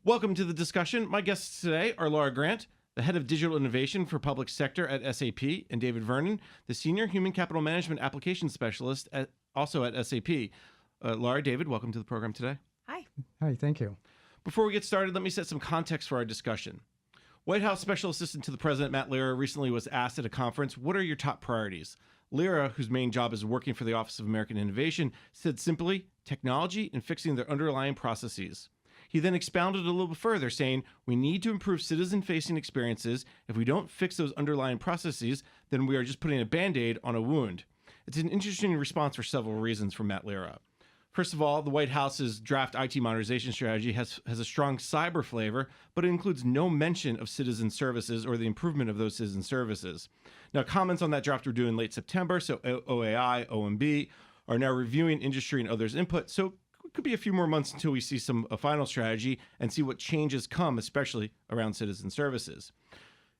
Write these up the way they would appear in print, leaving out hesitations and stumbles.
Welcome to the discussion. My guests today are Laura Grant, the head of digital innovation for public sector at SAP, and David Vernon, the senior human capital management application specialist also at SAP. Laura, David, welcome to the program today. Hi. Hi, thank you. Before we get started, let me set some context for our discussion. White House Special Assistant to the President, Matt Lira, recently was asked at a conference, what are your top priorities? Lira, whose main job is working for the Office of American Innovation, said simply, technology and fixing their underlying processes. He then expounded a little bit further, saying, we need to improve citizen-facing experiences. If we don't fix those underlying processes, then we are just putting a Band-Aid on a wound. It's an interesting response for several reasons from Matt Lira. First of all, the White House's draft IT modernization strategy has a strong cyber flavor, but it includes no mention of citizen services or the improvement of those citizen services. Now, comments on that draft were due in late September, so OAI, OMB are now reviewing industry and others' input, so it could be a few more months until we see a final strategy and see what changes come, especially around citizen services.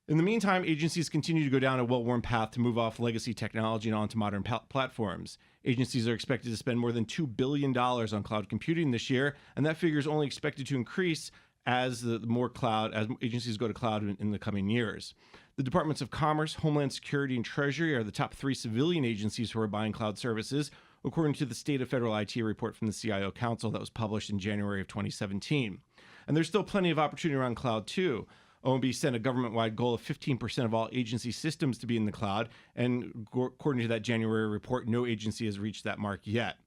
In the meantime, agencies continue to go down a well-worn path to move off legacy technology and onto modern platforms. Agencies are expected to spend more than $2 billion on cloud computing this year, and that figure is only expected to increase as as agencies go to cloud in the coming years. The Departments of Commerce, Homeland Security, and Treasury are the top 3 civilian agencies who are buying cloud services, according to the State of Federal IT report from the CIO Council that was published in January of 2017. And there's still plenty of opportunity around cloud too. OMB set a government-wide goal of 15% of all agency systems to be in the cloud, and according to that January report, no agency has reached that mark yet.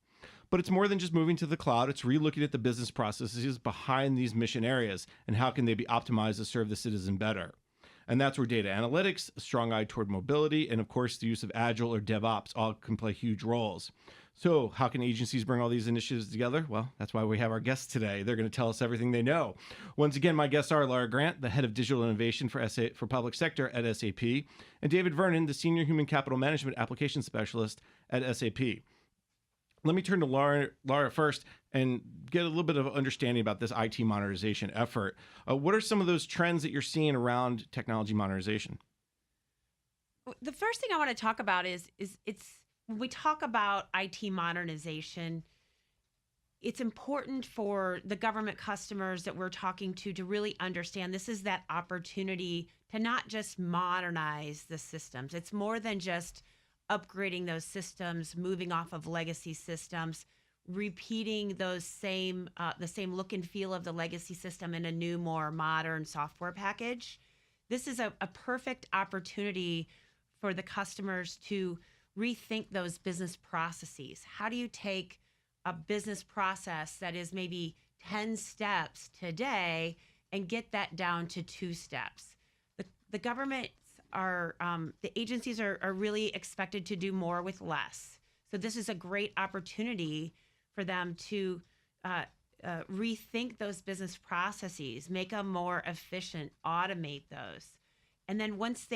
But it's more than just moving to the cloud. It's relooking at the business processes behind these mission areas and how can they be optimized to serve the citizen better. And that's where data analytics, a strong eye toward mobility, and of course the use of Agile or DevOps all can play huge roles. So how can agencies bring all these initiatives together? Well, that's why we have our guests today. They're going to tell us everything they know. Once again, my guests are Laura Grant, the head of digital innovation for public sector at SAP, and David Vernon, the senior human capital management application specialist at SAP. Let me turn to Laura first and get a little bit of understanding about this IT modernization effort. What are some of those trends that you're seeing around technology modernization? The first thing I want to talk about is when we talk about IT modernization, it's important for the government customers that we're talking to really understand this is that opportunity to not just modernize the systems. It's more than just upgrading those systems, moving off of legacy systems, repeating those the same look and feel of the legacy system in a new, more modern software package. This is a perfect opportunity for the customers to rethink those business processes. How do you take a business process that is maybe 10 steps today and get that down to 2 steps? The government the agencies are really expected to do more with less. So this is a great opportunity for them to rethink those business processes, make them more efficient, automate those. And then once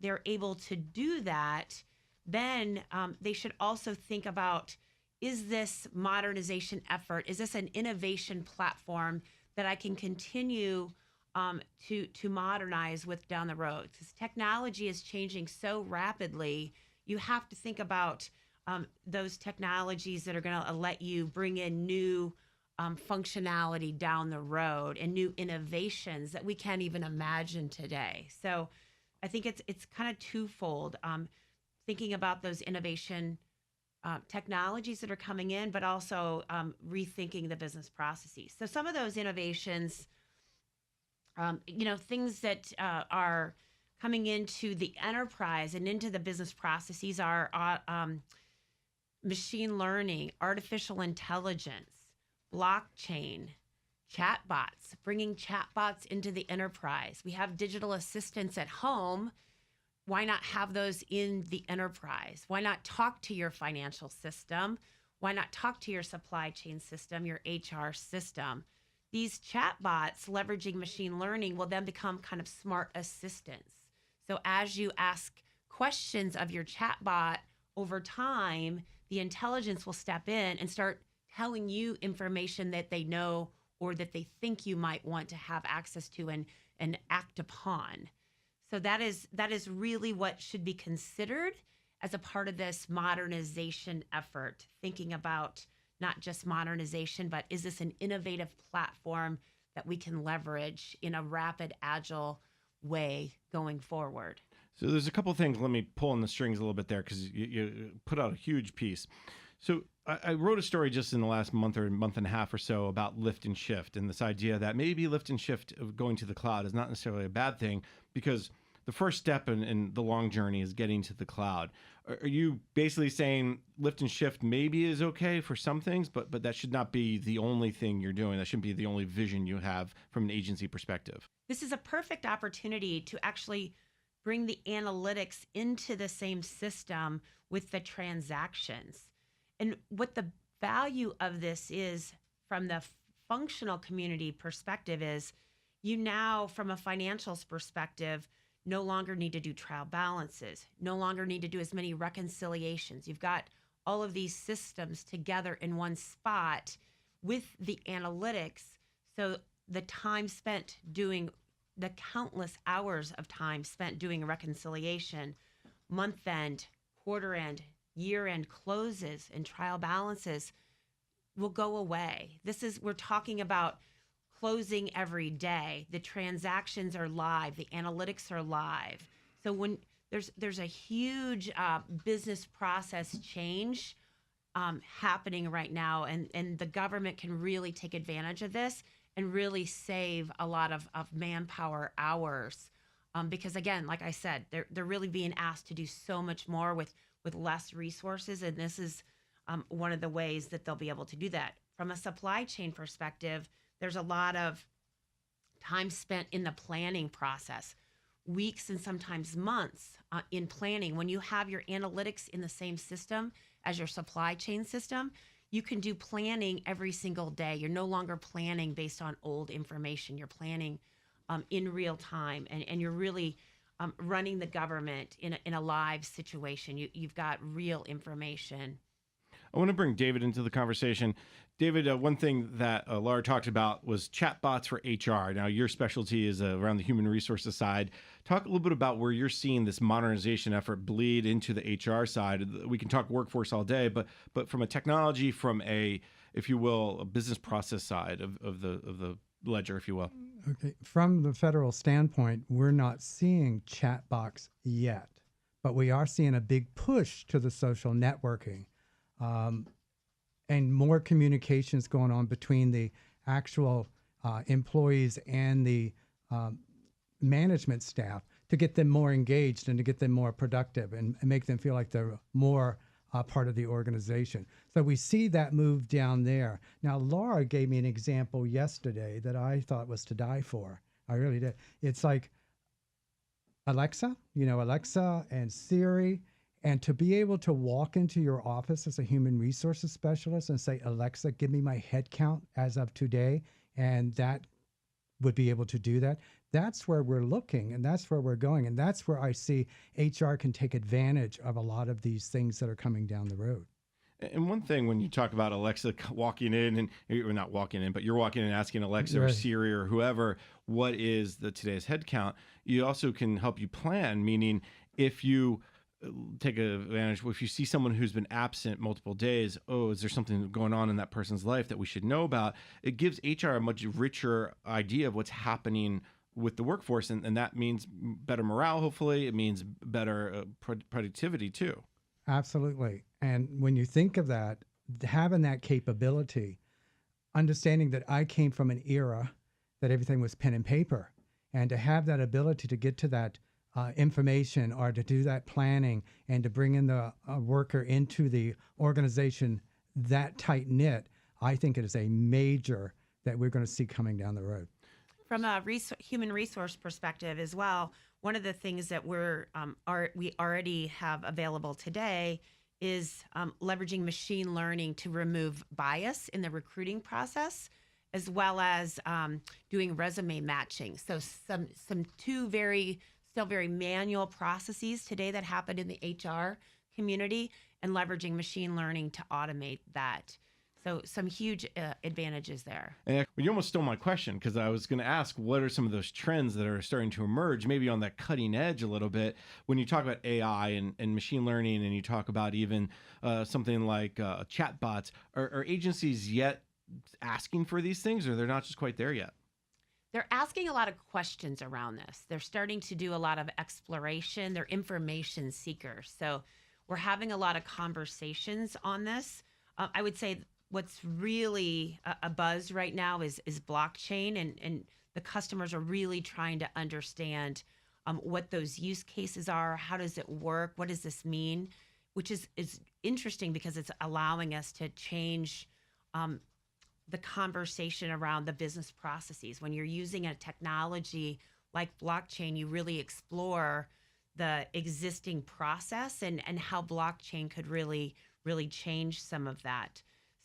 they're able to do that, then they should also think about, is this modernization effort, is this an innovation platform that I can continue to modernize with down the road? Because technology is changing so rapidly, you have to think about those technologies that are going to let you bring in new functionality down the road and new innovations that we can't even imagine today. So I think it's kind of twofold, thinking about those innovation technologies that are coming in, but also rethinking the business processes. So some of those innovations, things that are coming into the enterprise and into the business processes are machine learning, artificial intelligence, blockchain, chatbots, bringing chatbots into the enterprise. We have digital assistants at home. Why not have those in the enterprise? Why not talk to your financial system? Why not talk to your supply chain system, your HR system? These chatbots leveraging machine learning will then become kind of smart assistants. So as you ask questions of your chatbot over time, the intelligence will step in and start telling you information that they know or that they think you might want to have access to and act upon. So that is really what should be considered as a part of this modernization effort, thinking about not just modernization, but is this an innovative platform that we can leverage in a rapid, agile way going forward. So there's a couple things. Let me pull on the strings a little bit there because you put out a huge piece. So I wrote a story just in the last month or month and a half or so about lift and shift, and this idea that maybe lift and shift of going to the cloud is not necessarily a bad thing, because the first step in the long journey is getting to the cloud. Are you basically saying lift and shift maybe is okay for some things, but that should not be the only thing you're doing? That shouldn't be the only vision you have from an agency perspective. This is a perfect opportunity to actually bring the analytics into the same system with the transactions. And what the value of this is from the functional community perspective is you now, from a financials perspective, no longer need to do trial balances, no longer need to do as many reconciliations. You've got all of these systems together in one spot with the analytics. So the time spent doing the countless hours of time spent doing reconciliation, month end, quarter end, year end closes, and trial balances will go away. We're talking about closing every day. The transactions are live, the analytics are live. So when there's a huge business process change happening right now, and the government can really take advantage of this and really save a lot of manpower hours. Because again, like I said, they're really being asked to do so much more with less resources, and this is one of the ways that they'll be able to do that. From a supply chain perspective, there's a lot of time spent in the planning process, weeks and sometimes months in planning. When you have your analytics in the same system as your supply chain system, you can do planning every single day. You're no longer planning based on old information. You're planning in real time, and you're really running the government in a live situation. You've got real information. I want to bring David into the conversation. David, one thing that Laura talked about was chatbots for HR. Now, your specialty is around the human resources side. Talk a little bit about where you're seeing this modernization effort bleed into the HR side. We can talk workforce all day, but from a technology, from a, if you will, a business process side of the ledger, if you will. Okay. From the federal standpoint, we're not seeing chatbots yet, but we are seeing a big push to the social networking. And more communications going on between the actual employees and the management staff to get them more engaged and to get them more productive and make them feel like they're more part of the organization. So we see that move down there. Now, Laura gave me an example yesterday that I thought was to die for. I really did. It's like Alexa, Alexa and Siri. And to be able to walk into your office as a human resources specialist and say, Alexa, give me my head count as of today, and that would be able to do that. That's where we're looking, and that's where we're going. And that's where I see HR can take advantage of a lot of these things that are coming down the road. And one thing, when you talk about Alexa walking in, and you're not walking in, but you're walking in and asking Alexa or Right. Siri or whoever, what is today's head count, you also can help you plan, meaning if you take advantage, if you see someone who's been absent multiple days, is there something going on in that person's life that we should know about? It gives HR a much richer idea of what's happening with the workforce, and that means better morale, hopefully. It means better productivity too. Absolutely. And when you think of that, having that capability, understanding that I came from an era that everything was pen and paper, and to have that ability to get to that information or to do that planning and to bring in the worker into the organization that tight knit, I think it is a major that we're going to see coming down the road. From a human resource perspective as well, one of the things that we already have available today is leveraging machine learning to remove bias in the recruiting process, as well as doing resume matching. So some still very manual processes today that happen in the HR community, and leveraging machine learning to automate that. So some huge advantages there. And you almost stole my question, because I was going to ask, what are some of those trends that are starting to emerge, maybe on that cutting edge a little bit, when you talk about AI and machine learning, and you talk about even something like chatbots? Are agencies yet asking for these things, or they're not just quite there yet? they're asking a lot of questions around this. They're starting to do a lot of exploration. They're information seekers. So we're having a lot of conversations on this. I would say what's really a buzz right now is blockchain, and the customers are really trying to understand what those use cases are. How does it work? What does this mean? Which is interesting because it's allowing us to change the conversation around the business processes. When you're using a technology like blockchain, you really explore the existing process and how blockchain could really, really change some of that.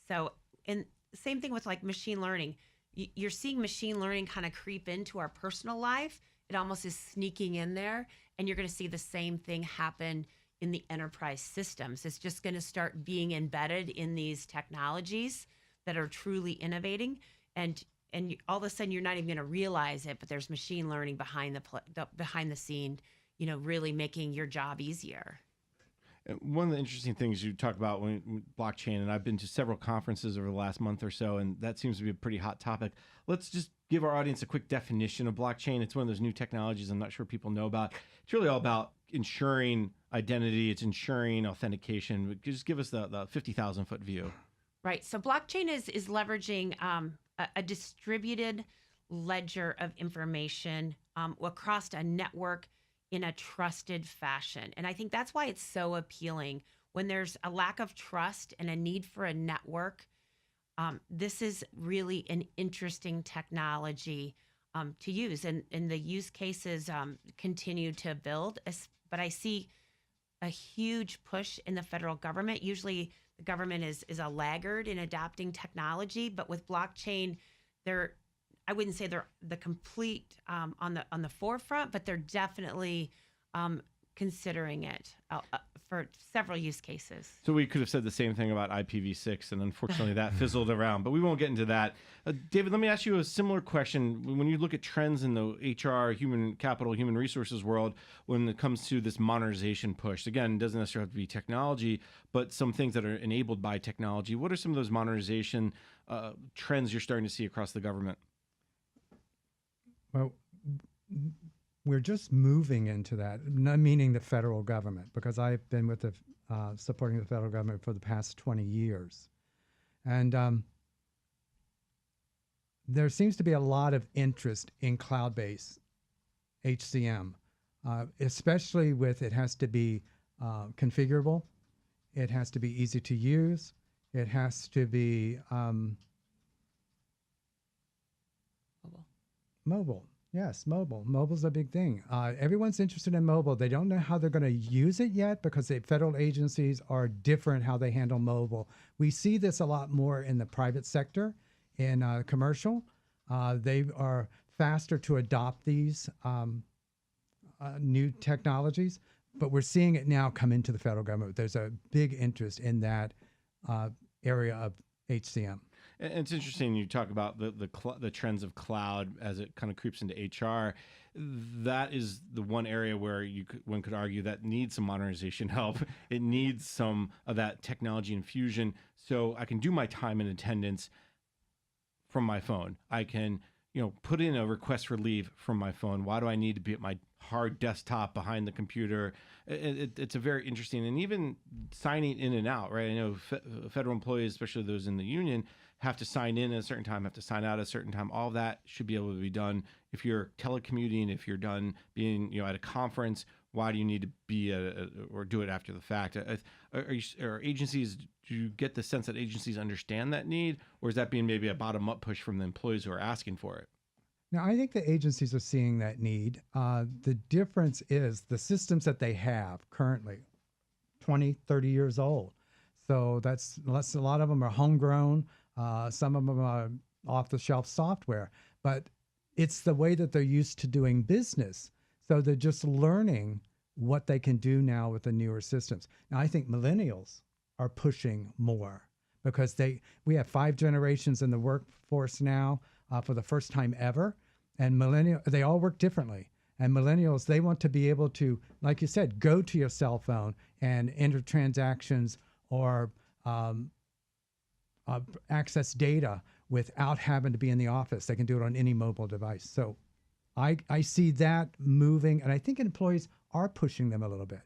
So, and same thing with like machine learning. You're seeing machine learning kind of creep into our personal life. It almost is sneaking in there, and you're going to see the same thing happen in the enterprise systems. It's just going to start being embedded in these technologies that are truly innovating, and all of a sudden you're not even going to realize it, but there's machine learning behind the scene, really making your job easier. One of the interesting things you talk about when blockchain, and I've been to several conferences over the last month or so, and that seems to be a pretty hot topic. Let's just give our audience a quick definition of blockchain. It's one of those new technologies I'm not sure people know about. It's really all about ensuring identity. It's ensuring authentication. Just give us the 50,000 foot view. Right. So blockchain is leveraging a distributed ledger of information across a network in a trusted fashion. And I think that's why it's so appealing. When there's a lack of trust and a need for a network, this is really an interesting technology to use. And the use cases continue to build. But I see a huge push in the federal government. Usually the government is a laggard in adopting technology, but with blockchain, I wouldn't say they're the complete on the forefront, but they're definitely considering it for several use cases. So we could have said the same thing about IPv6, and unfortunately that fizzled around, but we won't get into that. David, let me ask you a similar question. When you look at trends in the HR, human capital, human resources world, when it comes to this modernization push, again, it doesn't necessarily have to be technology, but some things that are enabled by technology. What are some of those modernization trends you're starting to see across the government? Well, we're just moving into that, not meaning the federal government, because I've been with supporting the federal government for the past 20 years. And there seems to be a lot of interest in cloud-based HCM, especially with it has to be configurable, it has to be easy to use, it has to be mobile. Yes, mobile. Mobile's a big thing. Everyone's interested in mobile. They don't know how they're going to use it yet because the federal agencies are different how they handle mobile. We see this a lot more in the private sector, in commercial. They are faster to adopt these new technologies, but we're seeing it now come into the federal government. There's a big interest in that area of HCM. And it's interesting you talk about the trends of cloud as it kind of creeps into HR. That is the one area where one could argue that needs some modernization help. It needs some of that technology infusion. So I can do my time and attendance from my phone. I can put in a request for leave from my phone. Why do I need to be at my hard desktop behind the computer? It's a very interesting, and even signing in and out, right? I know federal employees, especially those in the union, have to sign in at a certain time, have to sign out at a certain time. All of that should be able to be done. If you're telecommuting, if you're done being at a conference, why do you need to be or do it after the fact? Are agencies, do you get the sense that agencies understand that need, or is that being maybe a bottom-up push from the employees who are asking for it? Now, I think the agencies are seeing that need. The difference is the systems that they have currently, 20, 30 years old. So a lot of them are homegrown. Some of them are off-the-shelf software. But it's the way that they're used to doing business. So they're just learning what they can do now with the newer systems. Now, I think millennials are pushing more because we have 5 generations in the workforce now. For the first time ever, and they all work differently. And millennials, they want to be able to, like you said, go to your cell phone and enter transactions or access data without having to be in the office. They can do it on any mobile device. So I see that moving, and I think employees are pushing them a little bit.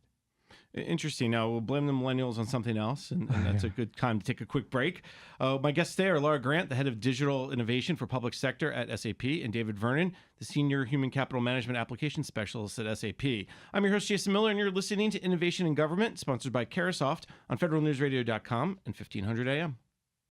Interesting. Now, we'll blame the millennials on something else, and that's a good time to take a quick break. My guests today are Laura Grant, the head of digital innovation for public sector at SAP, and David Vernon, the senior human capital management application specialist at SAP. I'm your host, Jason Miller, and you're listening to Innovation in Government, sponsored by Carasoft on federalnewsradio.com and 1500 AM.